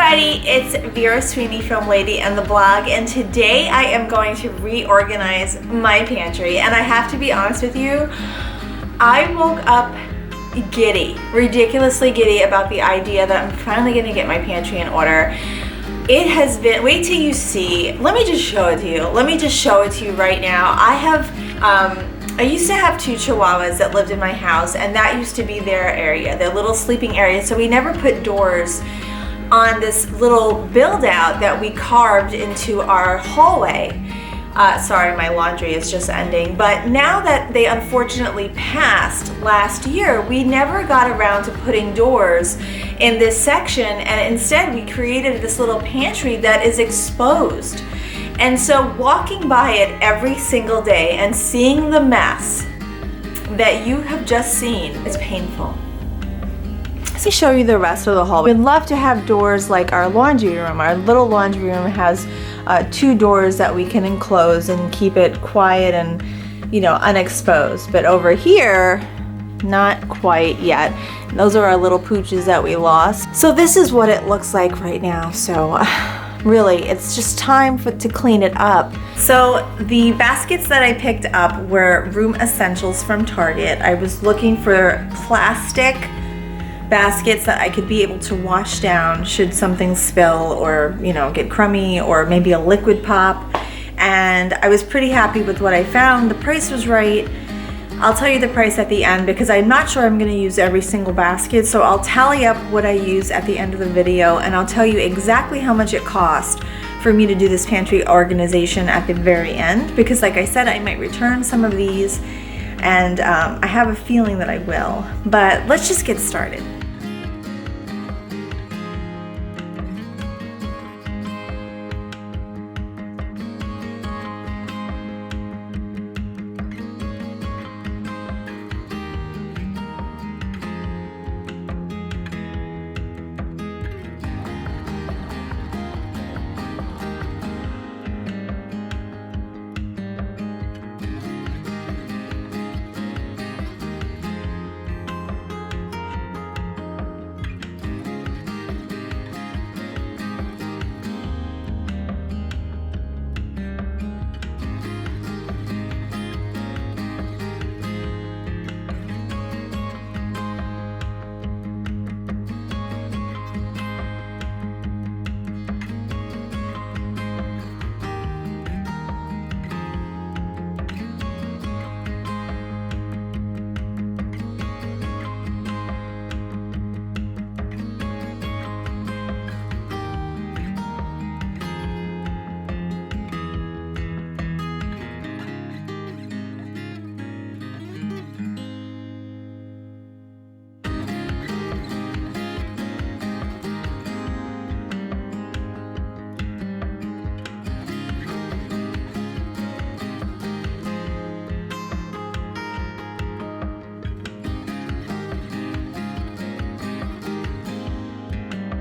everybody, it's Vera Sweeney from Lady and the Blog, and today I am going to reorganize my pantry. And I have to be honest with you, I woke up giddy, ridiculously giddy about the idea that I'm finally gonna get my pantry in order. It has been, wait till you see, let me just show it to you. Let me just show it to you right now. I used to have 2 Chihuahuas that lived in my house, and that used to be their area, their little sleeping area. So we never put doors on this little build out that we carved into our hallway. Sorry, my laundry is just ending. But now that they unfortunately passed last year, we never got around to putting doors in this section, and instead we created this little pantry that is exposed. And so walking by it every single day and seeing the mess that you have just seen is painful. Let me show you the rest of the hallway. We'd love to have doors like our laundry room. Our little laundry room has 2 doors that we can enclose and keep it quiet and, you know, unexposed. But over here, not quite yet. Those are our little pooches that we lost. So this is what it looks like right now. So really, it's just time to clean it up. So the baskets that I picked up were room essentials from Target. I was looking for plastic baskets that I could be able to wash down should something spill or, you know, get crummy, or maybe a liquid pop. And I was pretty happy with what I found. The price was right. I'll tell you the price at the end because I'm not sure I'm going to use every single basket. So I'll tally up what I use at the end of the video, and I'll tell you exactly how much it cost for me to do this pantry organization at the very end, because like I said, I might return some of these, and I have a feeling that I will. But let's just get started.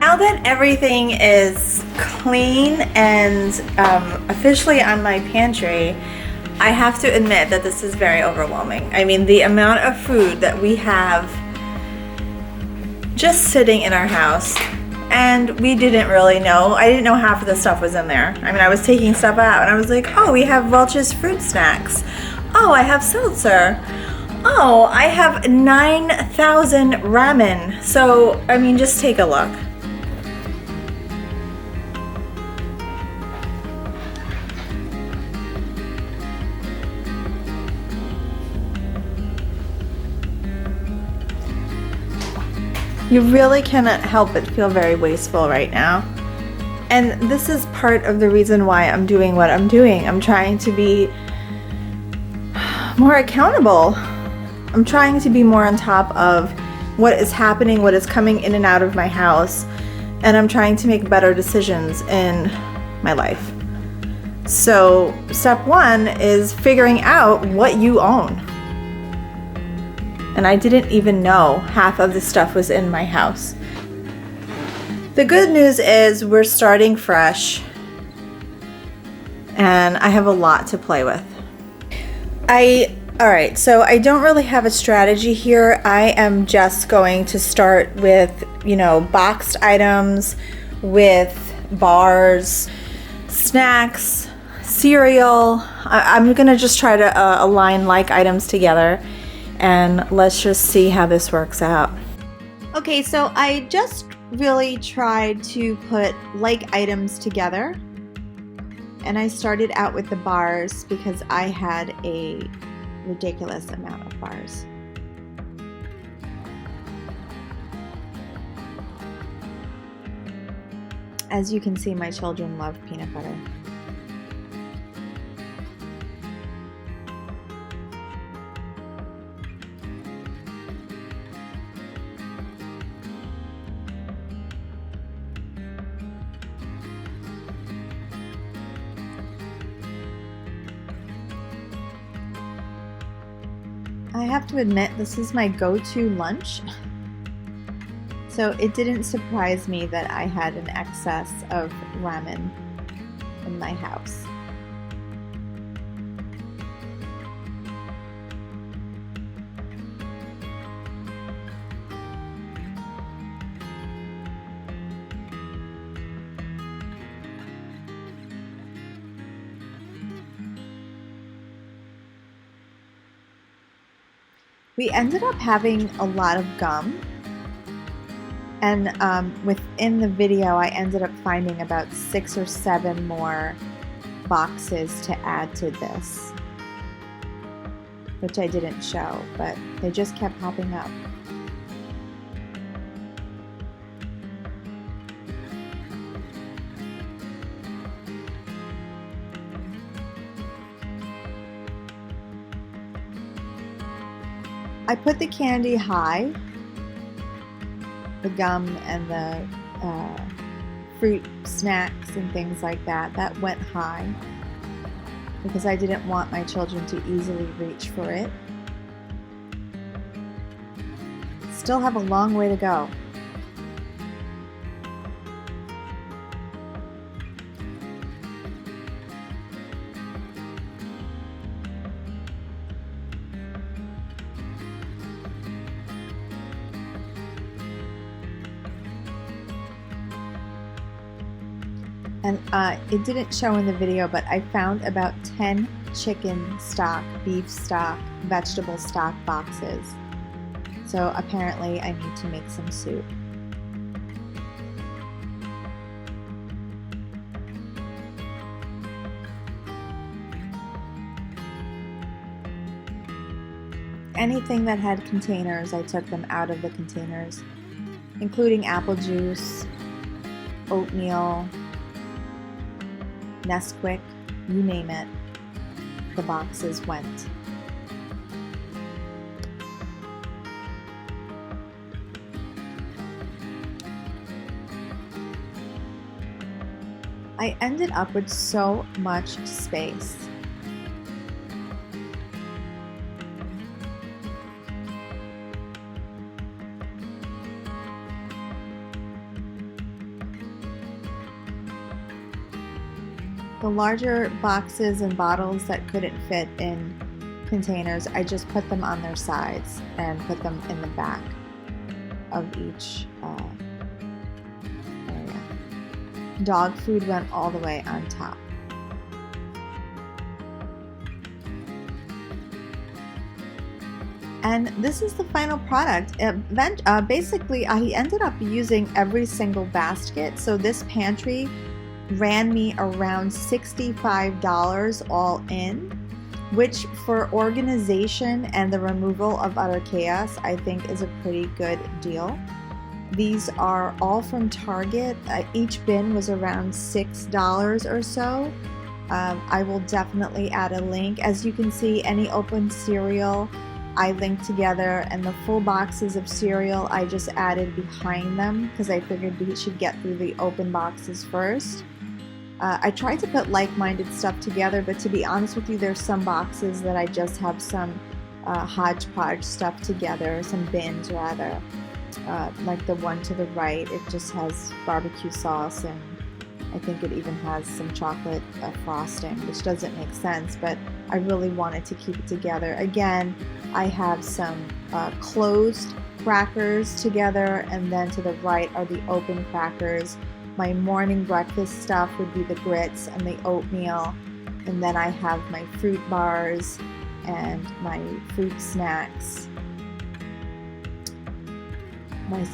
Now that everything is clean and officially on my pantry, I have to admit that this is very overwhelming. I mean, the amount of food that we have just sitting in our house, and we didn't really know. I didn't know half of the stuff was in there. I mean, I was taking stuff out and I was like, oh, we have Welch's fruit snacks. Oh, I have seltzer. Oh, I have 9,000 ramen. So, I mean, just take a look. You really cannot help but feel very wasteful right now. And this is part of the reason why I'm doing what I'm doing. I'm trying to be more accountable. I'm trying to be more on top of what is happening, what is coming in and out of my house, and I'm trying to make better decisions in my life. So step 1 is figuring out what you own. And I didn't even know half of the stuff was in my house. The good news is we're starting fresh, and I have a lot to play with. Alright, so I don't really have a strategy here. I am just going to start with, boxed items with bars, snacks, cereal. I'm gonna just try to align like items together, and let's just see how this works out. Okay, so I just really tried to put like items together, and I started out with the bars because I had a ridiculous amount of bars. As you can see, my children love peanut butter. I have to admit, this is my go-to lunch. So it didn't surprise me that I had an excess of ramen in my house. We ended up having a lot of gum, and within the video I ended up finding about 6 or 7 more boxes to add to this, which I didn't show, but they just kept popping up. I put the candy high, the gum and the fruit snacks and things like that. That went high because I didn't want my children to easily reach for it. Still have a long way to go. And it didn't show in the video, but I found about 10 chicken stock, beef stock, vegetable stock boxes. So apparently I need to make some soup. Anything that had containers, I took them out of the containers, including apple juice, oatmeal, Nesquik, you name it, the boxes went. I ended up with so much space. The larger boxes and bottles that couldn't fit in containers, I just put them on their sides and put them in the back of each area. Dog food went all the way on top. And this is the final product. Basically, I ended up using every single basket. So this pantry ran me around $65 all in, which for organization and the removal of utter chaos, I think is a pretty good deal. These are all from Target. Each bin was around $6 or so. I will definitely add a link. As you can see, any open cereal I linked together, and the full boxes of cereal I just added behind them because I figured we should get through the open boxes first. I tried to put like-minded stuff together, but to be honest with you, there's some boxes that I just have some hodgepodge stuff together, some bins rather. Like the one to the right, it just has barbecue sauce, and I think it even has some chocolate frosting, which doesn't make sense, but I really wanted to keep it together. Again, I have some closed crackers together, and then to the right are the open crackers. My morning breakfast stuff would be the grits and the oatmeal, and then I have my fruit bars and my fruit snacks.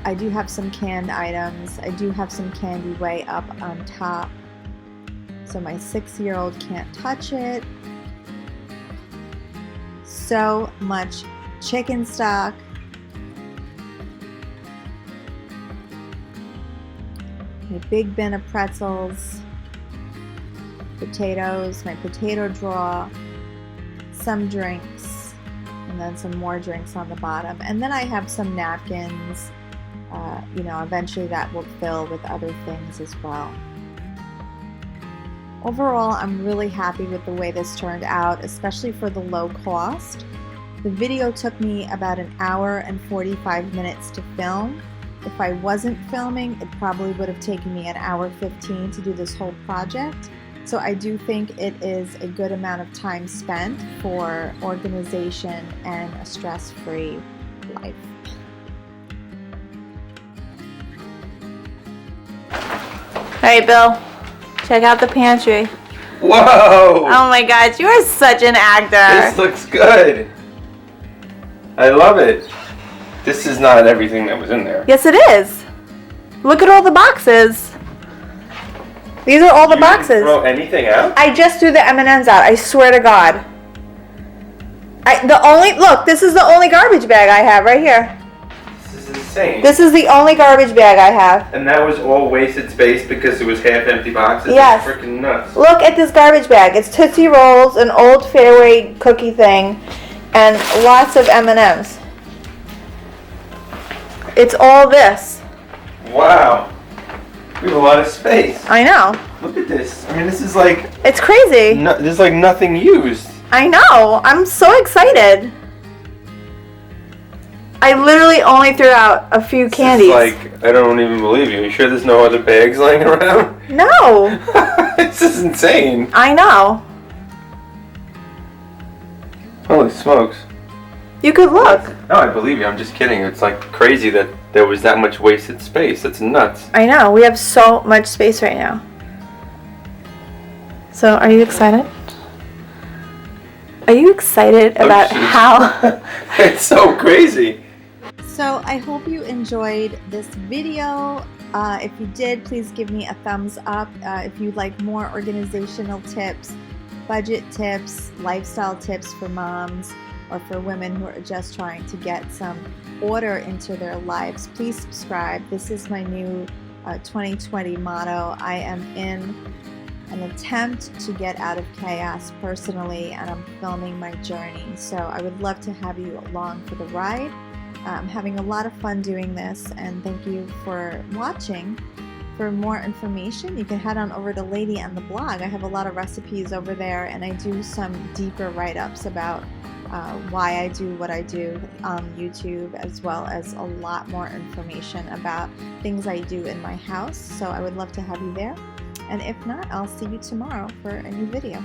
I do have some canned items. I do have some candy way up on top, so my 6-year-old can't touch it. So much chicken stock. A big bin of pretzels, potatoes, my potato drawer, some drinks, and then some more drinks on the bottom. And then I have some napkins. You know, eventually that will fill with other things as well. Overall, I'm really happy with the way this turned out, especially for the low cost. The video took me about 1 hour and 45 minutes to film. If I wasn't filming, it probably would have taken me 1 hour 15 to do this whole project. So I do think it is a good amount of time spent for organization and a stress-free life. Alright, Bill, check out the pantry. Whoa! Oh my God, you are such an actor. This looks good. I love it. This is not everything that was in there. Yes, it is. Look at all the boxes. These are all the boxes. You didn't throw anything out? I just threw the M&Ms out. I swear to God. Look, this is the only garbage bag I have right here. This is insane. This is the only garbage bag I have. And that was all wasted space because it was half empty boxes? Yes. That's freaking nuts. Look at this garbage bag. It's Tootsie Rolls, an old Fairway cookie thing, and lots of M&Ms. It's all this. Wow. We have a lot of space. I know. Look at this. I mean, this is like... It's crazy. There's like nothing used. I know. I'm so excited. I literally only threw out a few candies. It's like, I don't even believe you. You sure there's no other bags laying around? No. This is insane. I know. Holy smokes. You could look. No, I believe you. I'm just kidding. It's like crazy that there was that much wasted space. That's nuts. I know. We have so much space right now. So, are you excited? Are you excited about how... It's so crazy. So, I hope you enjoyed this video. If you did, please give me a thumbs up. If you'd like more organizational tips, budget tips, lifestyle tips for moms, or for women who are just trying to get some order into their lives, please subscribe. This is my new 2020 motto. I am in an attempt to get out of chaos personally, and I'm filming my journey. So I would love to have you along for the ride. I'm having a lot of fun doing this, and thank you for watching. For more information, you can head on over to Lady and the Blog. I have a lot of recipes over there, and I do some deeper write-ups about why I do what I do on YouTube, as well as a lot more information about things I do in my house. So I would love to have you there. And if not, I'll see you tomorrow for a new video.